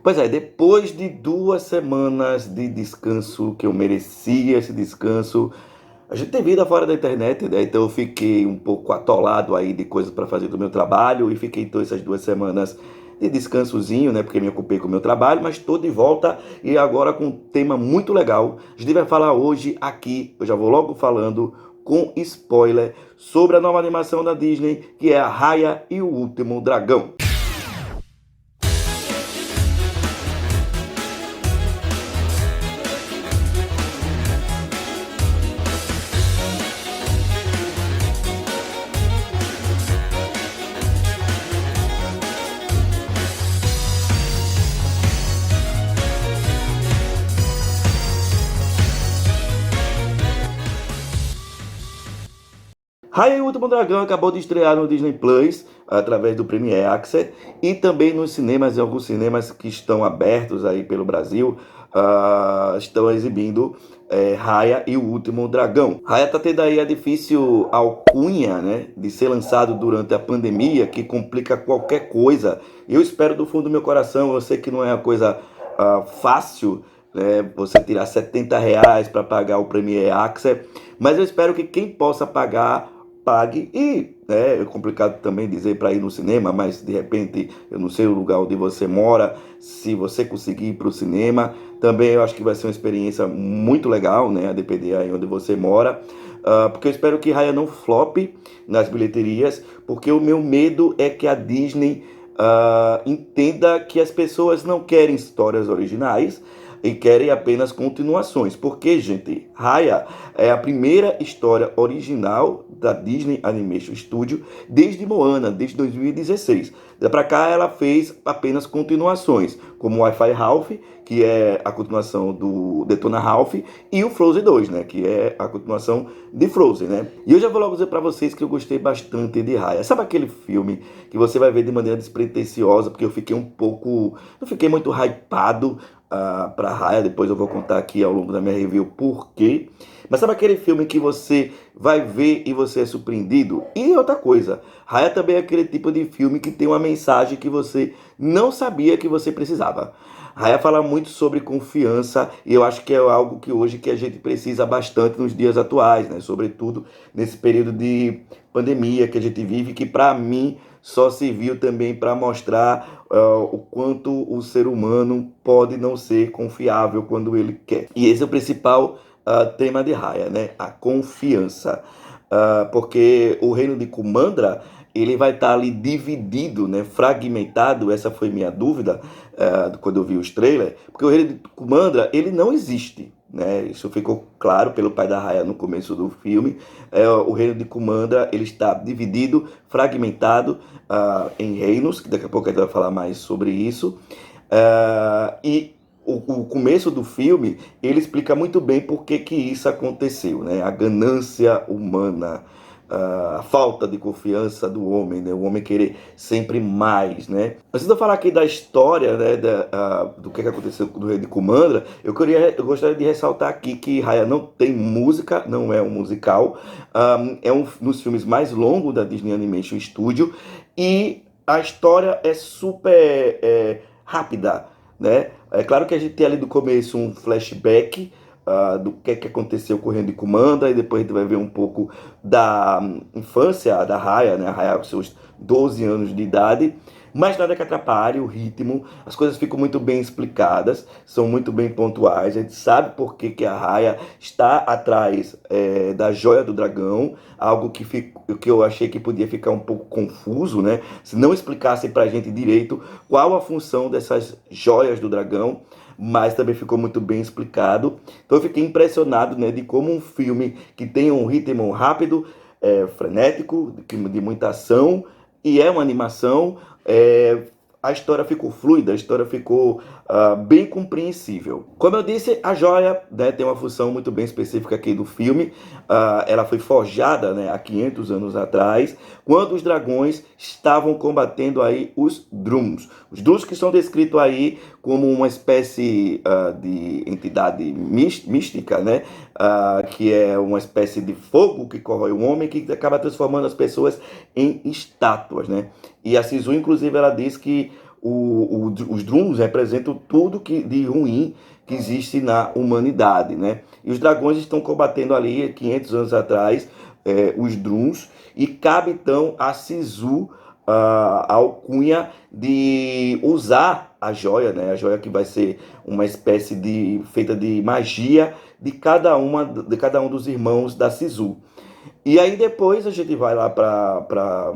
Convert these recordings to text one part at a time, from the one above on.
Pois é, depois de 2 semanas de descanso, que eu merecia esse descanso, a gente tem vida fora da internet, né? Então eu fiquei um pouco atolado aí de coisas para fazer do meu trabalho e fiquei então essas 2 semanas de descansozinho, né? Porque me ocupei com o meu trabalho, mas estou de volta e agora com um tema muito legal. A gente vai falar hoje aqui, eu já vou logo falando com spoiler, sobre a nova animação da Disney, que é a Raya e o Último Dragão. Raya e o Último Dragão acabou de estrear no Disney Plus, através do Premier Access, e também nos cinemas, em alguns cinemas que estão abertos aí pelo Brasil, estão exibindo Raya e o Último Dragão. Raya está tendo aí a difícil alcunha, né, de ser lançado durante a pandemia, que complica qualquer coisa. Eu espero do fundo do meu coração, eu sei que não é uma coisa fácil, né, você tirar R$ 70 para pagar o Premier Access, mas eu espero que quem possa pagar pague. E é complicado também dizer para ir no cinema, mas de repente eu não sei o lugar onde você mora, se você conseguir ir para o cinema, também eu acho que vai ser uma experiência muito legal, né, a depender aí onde você mora. Porque eu espero que Raya não flop nas bilheterias, porque o meu medo é que a Disney entenda que as pessoas não querem histórias originais e querem apenas continuações. Porque, gente, Raya é a primeira história original da Disney Animation Studio desde Moana, desde 2016. Da pra cá ela fez apenas continuações, como Wi-Fi Ralph, que é a continuação do Detona Ralph, e o Frozen 2, né, que é a continuação de Frozen, né? E eu já vou logo dizer para vocês que eu gostei bastante de Raya. Sabe aquele filme que você vai ver de maneira despretensiosa, porque eu fiquei um pouco, não fiquei muito hypado para Raya, depois eu vou contar aqui ao longo da minha review por quê. Mas sabe aquele filme que você vai ver e você é surpreendido? E outra coisa, Raya também é aquele tipo de filme que tem uma mensagem que você não sabia que você precisava. Raya fala muito sobre confiança e eu acho que é algo que hoje que a gente precisa bastante nos dias atuais, né? Sobretudo nesse período de pandemia que a gente vive, que para mim só serviu também para mostrar o quanto o ser humano pode não ser confiável quando ele quer. E esse é o principal tema de Raya, né? A confiança. Porque o reino de Kumandra ele vai estar ali dividido, né? Fragmentado. Essa foi minha dúvida quando eu vi os trailers, porque o reino de Kumandra ele não existe. Né? Isso ficou claro pelo pai da Raya no começo do filme. O reino de Kumandra ele está dividido, fragmentado em reinos, que daqui a pouco a gente vai falar mais sobre isso. E o começo do filme ele explica muito bem por que isso aconteceu, né? A ganância humana, a falta de confiança do homem, né? O homem querer sempre mais, né? Antes de eu falar aqui da história, né, do que aconteceu com o rei de Kumandra, eu gostaria de ressaltar aqui que Raya não tem música, não é um musical, é um dos filmes mais longos da Disney Animation Studio e a história é super rápida, né? É claro que a gente tem ali do começo um flashback do que aconteceu com o Reino de Kumandra, e depois a gente vai ver um pouco da infância da Raya, né? A Raya com seus 12 anos de idade, mas nada que atrapalhe o ritmo, as coisas ficam muito bem explicadas, são muito bem pontuais, a gente sabe por que a Raya está atrás da Joia do Dragão, algo que eu achei que podia ficar um pouco confuso, né? Se não explicassem pra gente direito qual a função dessas joias do dragão, mas também ficou muito bem explicado. Então eu fiquei impressionado, né, de como um filme que tem um ritmo rápido, frenético, de muita ação, e é uma animação, a história ficou fluida, a história ficou bem compreensível. Como eu disse, a joia, né, tem uma função muito bem específica aqui do filme. Ela foi forjada, né, há 500 anos atrás, quando os dragões estavam combatendo aí os Drums. Os Drums que são descritos aí como uma espécie de entidade mística, né, que é uma espécie de fogo que corrói o homem, que acaba transformando as pessoas em estátuas, né? E a Sisu, inclusive, ela diz que os Drums representam tudo de ruim que existe na humanidade, né? E os dragões estão combatendo ali, 500 anos atrás, os Drums, e cabe então a Sisu a alcunha de usar a joia, né? A joia que vai ser uma espécie de feita de magia de cada um dos irmãos da Sisu. E aí depois a gente vai lá para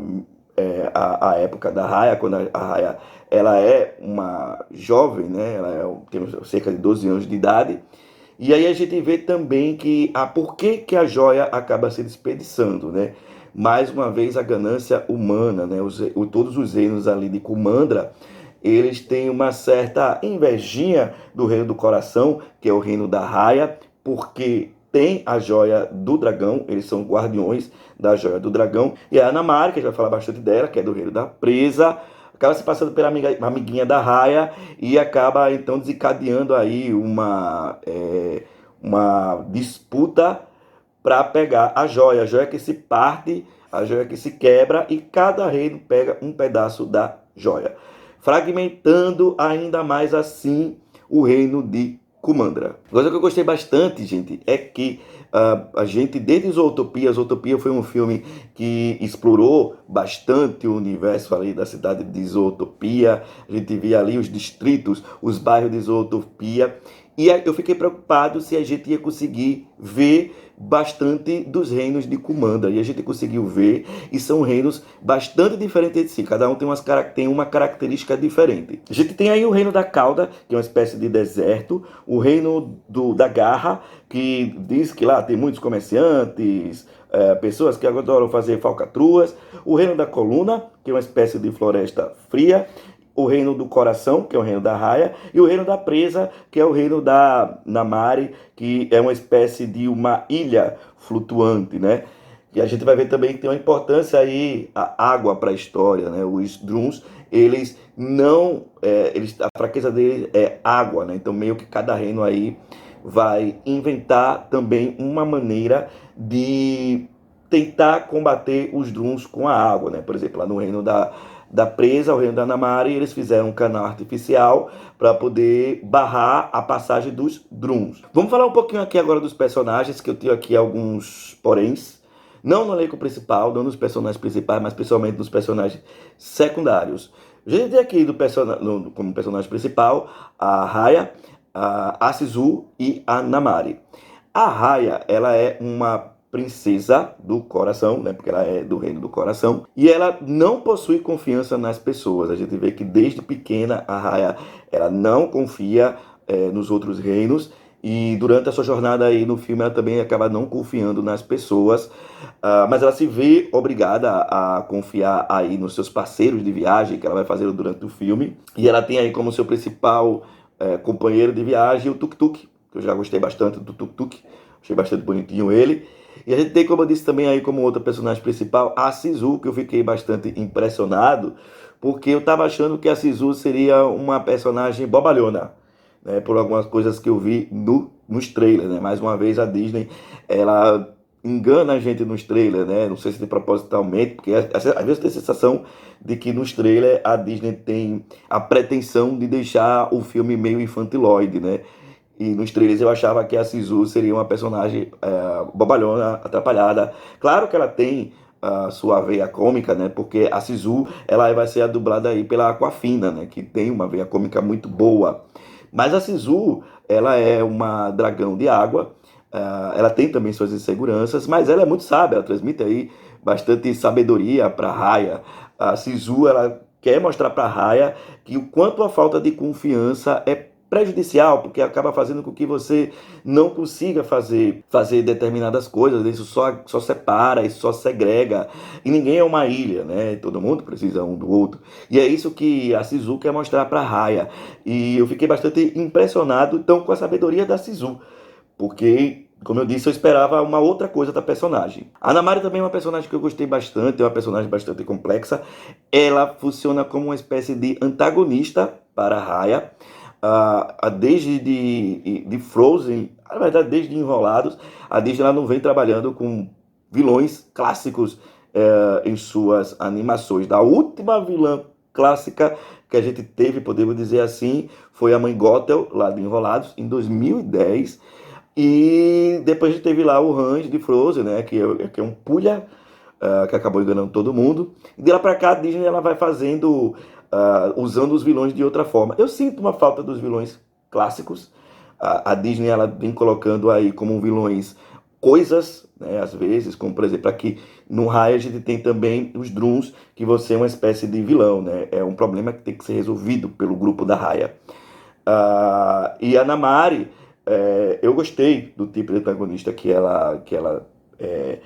a época da Raya, quando a Raya ela é uma jovem, né? Tem cerca de 12 anos de idade. E aí a gente vê também que por que a joia acaba se desperdiçando, né? Mais uma vez a ganância humana, né? Todos os reinos ali de Kumandra, eles têm uma certa invejinha do reino do coração, que é o reino da Raya, porque tem a joia do dragão, eles são guardiões da joia do dragão. E a Anamari, que a gente vai falar bastante dela, que é do reino da presa, acaba se passando pela amiguinha da Raya e acaba então desencadeando aí uma disputa para pegar a joia que se parte, a joia que se quebra e cada reino pega um pedaço da joia, fragmentando ainda mais assim o reino de Kumandra. Coisa que eu gostei bastante, gente, é que a gente, desde Zootopia foi um filme que explorou bastante o universo ali da cidade de Zootopia. A gente via ali os distritos, os bairros de Zootopia. E eu fiquei preocupado se a gente ia conseguir ver bastante dos reinos de Kumandra. E a gente conseguiu ver, e são reinos bastante diferentes de si. Cada um tem uma característica diferente. A gente tem aí o reino da Cauda, que é uma espécie de deserto. O reino da Garra, que diz que lá tem muitos comerciantes, pessoas que adoram fazer falcatruas. O reino da Coluna, que é uma espécie de floresta fria. O reino do coração, que é o reino da Raya, e o reino da presa, que é o reino da Namari, que é uma espécie de uma ilha flutuante, né? E a gente vai ver também que tem uma importância aí a água para a história, né? Os Drums, eles não, a fraqueza deles é água, né? Então meio que cada reino aí vai inventar também uma maneira de tentar combater os Drums com a água, né? Por exemplo, lá no reino da presa, o reino da Namari, eles fizeram um canal artificial para poder barrar a passagem dos Drums. Vamos falar um pouquinho aqui agora dos personagens, que eu tenho aqui alguns poréns. Não no elenco principal, não nos personagens principais, mas principalmente nos personagens secundários. A gente tem aqui como personagem principal a Raya, a Sisu e a Namari. A Raya, ela é uma princesa do coração, né? Porque ela é do reino do coração, e ela não possui confiança nas pessoas. A gente vê que desde pequena a Raya, ela não confia nos outros reinos, e durante a sua jornada aí no filme ela também acaba não confiando nas pessoas, mas ela se vê obrigada a confiar aí nos seus parceiros de viagem que ela vai fazer durante o filme, e ela tem aí como seu principal companheiro de viagem o Tuk-Tuk, que eu já gostei bastante do Tuk-Tuk, achei bastante bonitinho ele. E a gente tem, como eu disse também aí, como outra personagem principal, a Sisu, que eu fiquei bastante impressionado, porque eu estava achando que a Sisu seria uma personagem bobalhona, né, por algumas coisas que eu vi nos trailers, né? Mais uma vez a Disney, ela engana a gente nos trailers, né? Não sei se de propositalmente, porque às vezes tem a sensação de que nos trailers a Disney tem a pretensão de deixar o filme meio infantiloide, né? E nos trailers eu achava que a Sisu seria uma personagem bobalhona, atrapalhada. Claro que ela tem a sua veia cômica, né? Porque a Sisu, ela vai ser dublada aí pela Aquafina, né? Que tem uma veia cômica muito boa. Mas a Sisu, ela é uma dragão de água. Ela tem também suas inseguranças, mas ela é muito sábia. Ela transmite aí bastante sabedoria para Raya. A Sisu, ela quer mostrar para Raya que o quanto a falta de confiança é prejudicial, porque acaba fazendo com que você não consiga fazer determinadas coisas, isso só separa, isso só segrega, e ninguém é uma ilha, né? Todo mundo precisa um do outro, e é isso que a Sisu quer mostrar para Raya, e eu fiquei bastante impressionado então com a sabedoria da Sisu, porque, como eu disse, eu esperava uma outra coisa da personagem. A Namari também é uma personagem que eu gostei bastante, é uma personagem bastante complexa, ela funciona como uma espécie de antagonista para a Raya, desde de Frozen, na verdade desde Enrolados, a Disney ela não vem trabalhando com vilões clássicos em suas animações. Da última vilã clássica que a gente teve, podemos dizer assim, foi a mãe Gothel, lá de Enrolados, em 2010. E depois a gente teve lá o Hans de Frozen, né, que é um pulha, que acabou enganando todo mundo. E de lá pra cá a Disney ela vai fazendo, usando os vilões de outra forma. Eu sinto uma falta dos vilões clássicos. A Disney ela vem colocando aí como vilões coisas, né, às vezes, como por exemplo aqui no Raya a gente tem também os Drums, que você é uma espécie de vilão, né? É um problema que tem que ser resolvido pelo grupo da Raya. E a Namari, eu gostei do tipo de antagonista é,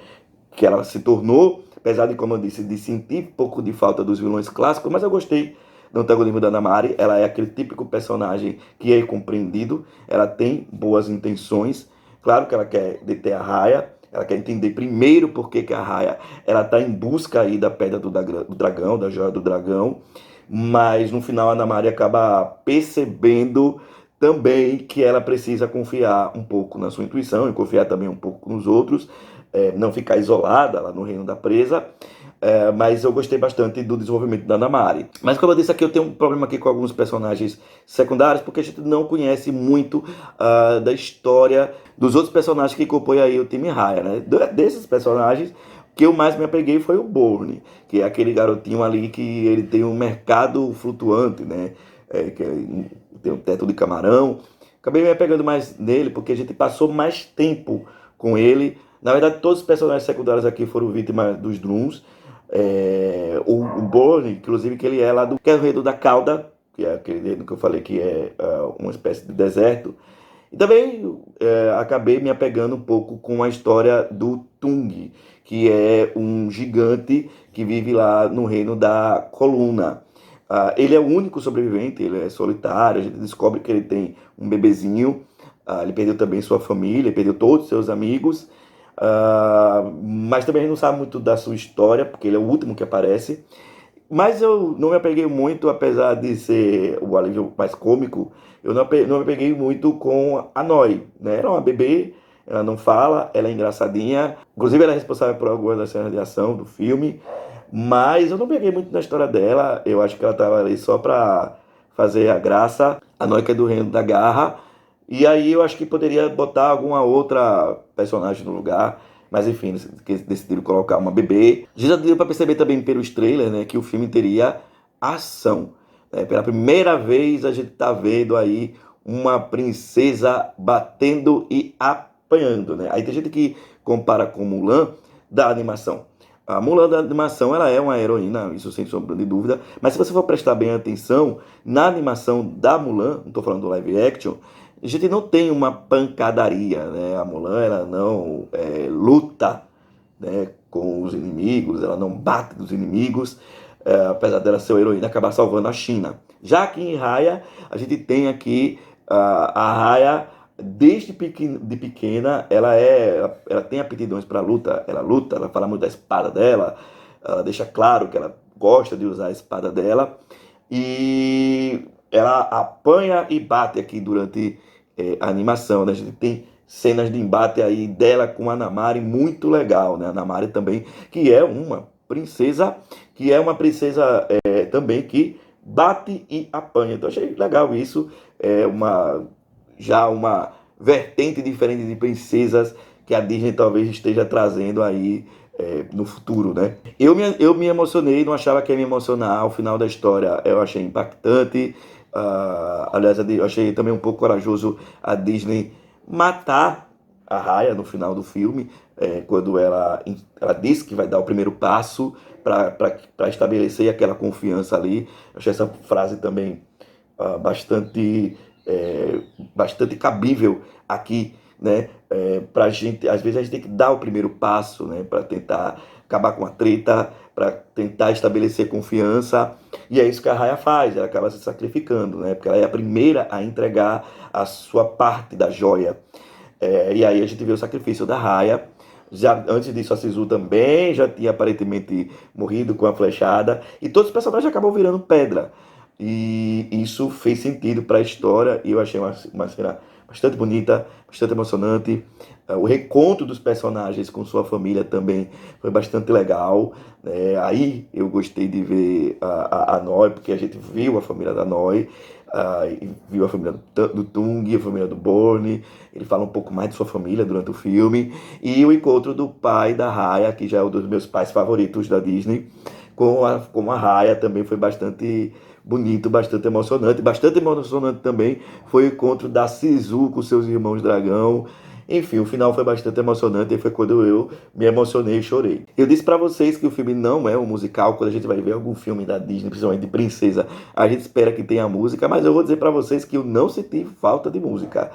que ela se tornou, apesar de, como eu disse, de sentir um pouco de falta dos vilões clássicos, mas eu gostei do antagonismo da Namari. Ela é aquele típico personagem que é incompreendido, ela tem boas intenções, claro que ela quer deter a Raya, ela quer entender primeiro por que a Raya ela está em busca aí da pedra do dragão, da joia do dragão, mas no final a Namari acaba percebendo também que ela precisa confiar um pouco na sua intuição e confiar também um pouco nos outros, não ficar isolada lá no reino da presa. Mas eu gostei bastante do desenvolvimento da Namari. Mas como eu disse aqui, eu tenho um problema aqui com alguns personagens secundários, porque a gente não conhece muito da história dos outros personagens que compõem aí o time Raya, né? Desses personagens, o que eu mais me apeguei foi o Borne, que é aquele garotinho ali que ele tem um mercado flutuante, né? Tem um teto de camarão. Acabei me apegando mais nele, porque a gente passou mais tempo com ele. Na verdade, todos os personagens secundários aqui foram vítimas dos Drums. O Borne, inclusive, que ele é lá do que é o reino da Cauda, que é aquele reino que eu falei que é uma espécie de deserto. E também acabei me apegando um pouco com a história do Tung, que é um gigante que vive lá no reino da Coluna. Ele é o único sobrevivente, ele é solitário, a gente descobre que ele tem um bebezinho, ele perdeu também sua família, perdeu todos os seus amigos, mas também a gente não sabe muito da sua história, porque ele é o último que aparece. Mas eu não me apeguei muito, apesar de ser o alívio mais cômico, eu não me apeguei muito com a Noi, né? Ela é uma bebê, ela não fala, ela é engraçadinha. Inclusive, ela é responsável por algumas das cenas de ação do filme. Mas eu não peguei muito na história dela. Eu acho que ela estava ali só pra fazer a graça. A Noi que é do Reino da Garra. E aí eu acho que poderia botar alguma outra personagem no lugar. Mas enfim, decidiram colocar uma bebê. Já deu para perceber também pelos trailers, né, que o filme teria ação. Pela primeira vez a gente tá vendo aí uma princesa batendo e apanhando, né? Aí tem gente que compara com Mulan da animação. A Mulan da animação ela é uma heroína, isso sem sombra de dúvida. Mas se você for prestar bem atenção, na animação da Mulan, não estou falando do live action, a gente não tem uma pancadaria, né? A Mulan ela não luta, né, com os inimigos, ela não bate nos inimigos, apesar dela ser uma heroína, acabar salvando a China. Já aqui em Raya, a gente tem aqui a Raya, desde de pequena, ela tem aptidões para luta, ela fala muito da espada dela, ela deixa claro que ela gosta de usar a espada dela, e ela apanha e bate aqui durante a animação, né? A gente tem cenas de embate aí dela com a Namari muito legal, né? A Namari também, que é uma princesa, também que bate e apanha. Então achei legal isso, já uma vertente diferente de princesas que a Disney talvez esteja trazendo aí no futuro, né? Eu me emocionei, não achava que ia me emocionar ao final da história, eu achei impactante. Aliás, eu achei também um pouco corajoso a Disney matar a Raya no final do filme, quando ela disse que vai dar o primeiro passo para estabelecer aquela confiança ali. Eu achei essa frase também bastante cabível aqui, né? Pra gente, às vezes a gente tem que dar o primeiro passo, né? Para tentar acabar com a treta, para tentar estabelecer confiança. E é isso que a Raya faz, ela acaba se sacrificando, né? Porque ela é a primeira a entregar a sua parte da joia. E aí a gente vê o sacrifício da Raya. Já antes disso, a Sisu também já tinha aparentemente morrido com a flechada. E todos os personagens acabam virando pedra. e isso fez sentido para a história e eu achei uma cena bastante bonita, bastante emocionante. O reencontro dos personagens com sua família também foi bastante legal. Aí eu gostei de ver a Noi, porque a gente viu a família da Noi, e viu a família do Tung, a família do Borne. Ele fala um pouco mais de sua família durante o filme. E o encontro do pai da Raya, que já é um dos meus pais favoritos da Disney, com a Raya também foi bastante bonito, bastante emocionante também foi o encontro da Sisu com seus irmãos dragão. Enfim, o final foi bastante emocionante e foi quando eu me emocionei e chorei. Eu disse pra vocês que o filme não é um musical. Quando a gente vai ver algum filme da Disney, principalmente de princesa, a gente espera que tenha música, mas eu vou dizer pra vocês que eu não senti falta de música.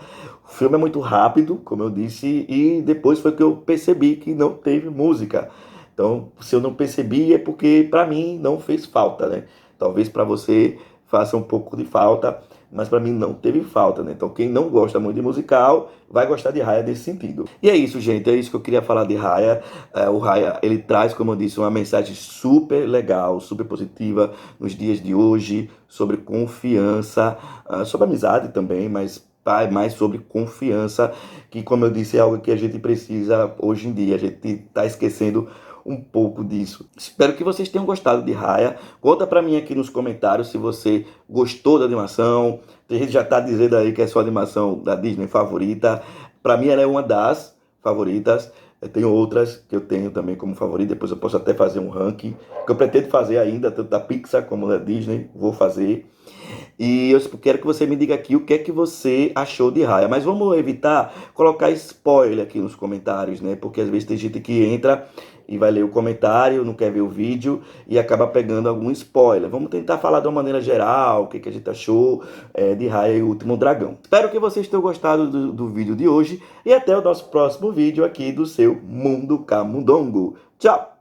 O filme é muito rápido, como eu disse, e depois foi que eu percebi que não teve música. Então, se eu não percebi é porque pra mim não fez falta, né? Talvez pra você faça um pouco de falta, mas para mim não teve falta, né? Então quem não gosta muito de musical vai gostar de Raya nesse sentido. E é isso, gente, é isso que eu queria falar de Raya. O Raya, ele traz, como eu disse, uma mensagem super legal, super positiva nos dias de hoje, sobre confiança, sobre amizade também, mas mais sobre confiança, que como eu disse, é algo que a gente precisa hoje em dia. A gente está esquecendo um pouco disso. Espero que vocês tenham gostado de Raya. Conta pra mim aqui nos comentários se você gostou da animação. Tem gente que já tá dizendo aí que é sua animação da Disney favorita. Pra mim ela é uma das favoritas. Eu tenho outras que eu tenho também como favorita. Depois eu posso até fazer um ranking, que eu pretendo fazer ainda, tanto da Pixar como da Disney. Vou fazer. E eu quero que você me diga aqui o que é que você achou de Raya. Mas vamos evitar colocar spoiler aqui nos comentários, né? Porque às vezes tem gente que entra e vai ler o comentário, não quer ver o vídeo e acaba pegando algum spoiler. Vamos tentar falar de uma maneira geral, o que, que a gente achou de Raya e o Último Dragão. Espero que vocês tenham gostado do vídeo de hoje e até o nosso próximo vídeo aqui do seu Mundo Camundongo. Tchau!